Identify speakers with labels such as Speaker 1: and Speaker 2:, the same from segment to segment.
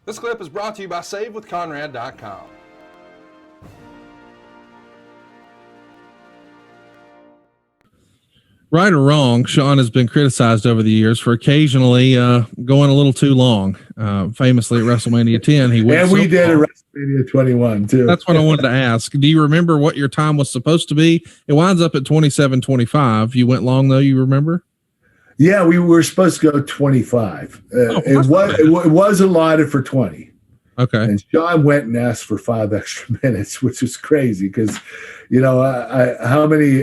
Speaker 1: This clip is brought to you by SaveWithConrad.com.
Speaker 2: Right or wrong, Shawn has been criticized over the years for occasionally going a little too long. Famously at WrestleMania 10, he went.
Speaker 3: And we did at WrestleMania 21 too.
Speaker 2: That's what I wanted to ask. Do you remember what your time was supposed to be? It winds up at 27:25. You went long though. You remember?
Speaker 3: Yeah, we were supposed to go 25. It was allotted for 20.
Speaker 2: Okay.
Speaker 3: And Shawn went and asked for 5 extra minutes, which was crazy because, how many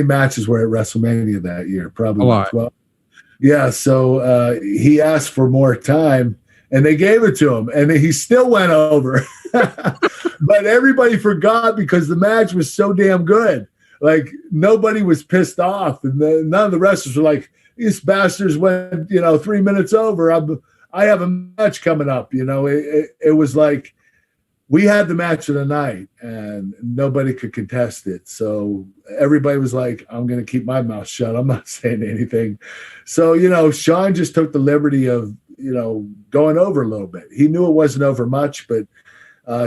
Speaker 3: matches were at WrestleMania that year? Probably
Speaker 2: a lot.
Speaker 3: 12. Yeah, so he asked for more time, and they gave it to him, and he still went over. But everybody forgot because the match was so damn good. Like, nobody was pissed off, and none of the wrestlers were like, these bastards went, 3 minutes over. I have a match coming up. It was like we had the match of the night, and nobody could contest it. So everybody was like, I'm going to keep my mouth shut. I'm not saying anything. So, Shawn just took the liberty of, going over a little bit. He knew it wasn't over much, but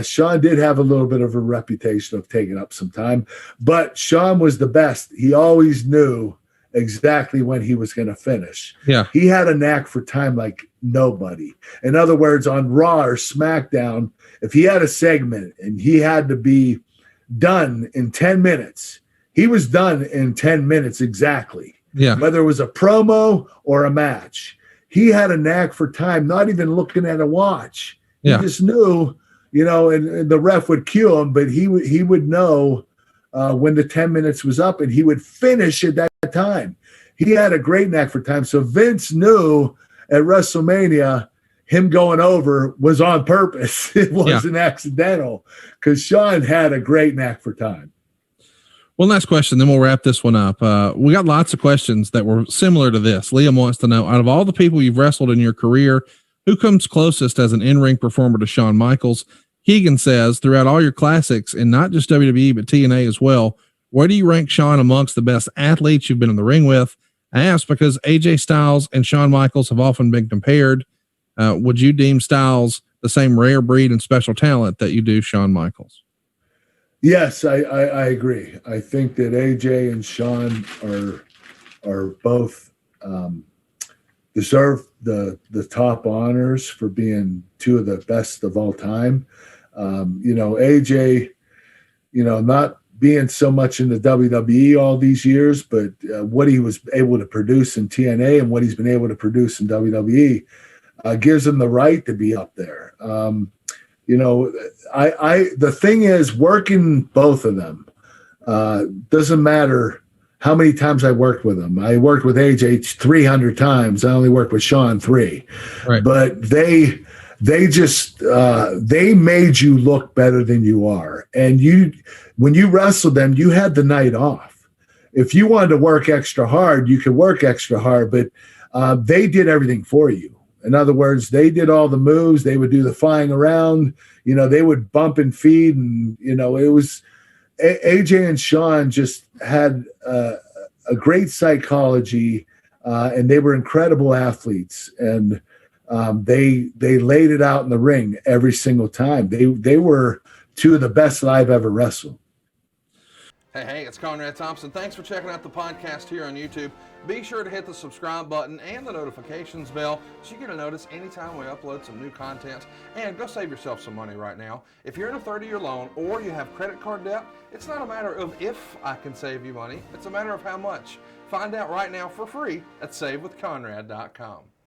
Speaker 3: Shawn did have a little bit of a reputation of taking up some time, but Shawn was the best. He always knew exactly when he was going to finish.
Speaker 2: Yeah.
Speaker 3: He had a knack for time like nobody. In other words, on Raw or SmackDown, if he had a segment and he had to be done in 10 minutes, he was done in 10 minutes exactly.
Speaker 2: Yeah.
Speaker 3: Whether it was a promo or a match, he had a knack for time, not even looking at a watch. He just knew, and the ref would cue him, but he would know when the 10 minutes was up, and he would finish at that time. He had a great knack for time. So Vince knew at WrestleMania him going over was on purpose. It wasn't accidental because Shawn had a great knack for time.
Speaker 2: One last question, then we'll wrap this one up. We got lots of questions that were similar to this. Liam wants to know, out of all the people you've wrestled in your career, who comes closest as an in-ring performer to Shawn Michaels? Keegan says, throughout all your classics, and not just WWE, but TNA as well, where do you rank Shawn amongst the best athletes you've been in the ring with? I ask because AJ Styles and Shawn Michaels have often been compared. Would you deem Styles the same rare breed and special talent that you do Shawn Michaels?
Speaker 3: Yes, I agree. I think that AJ and Shawn are both deserve the top honors for being two of the best of all time. AJ, not being so much in the WWE all these years, but what he was able to produce in TNA and what he's been able to produce in WWE gives him the right to be up there. The thing is, working both of them doesn't matter how many times I worked with them. I worked with AJ 300 times. I only worked with Shawn 3.
Speaker 2: Right.
Speaker 3: But they just they made you look better than you are. And when you wrestled them, you had the night off. If you wanted to work extra hard, you could work extra hard, but they did everything for you. In other words, they did all the moves. They would do the flying around. They would bump and feed, and it was AJ and Shawn just had a great psychology, and they were incredible athletes. And they laid it out in the ring every single time. They were two of the best that I've ever wrestled.
Speaker 1: Hey, it's Conrad Thompson. Thanks for checking out the podcast here on YouTube. Be sure to hit the subscribe button and the notifications bell so you get a notice anytime we upload some new content. And go save yourself some money right now. If you're in a 30-year loan or you have credit card debt, it's not a matter of if I can save you money. It's a matter of how much. Find out right now for free at SaveWithConrad.com.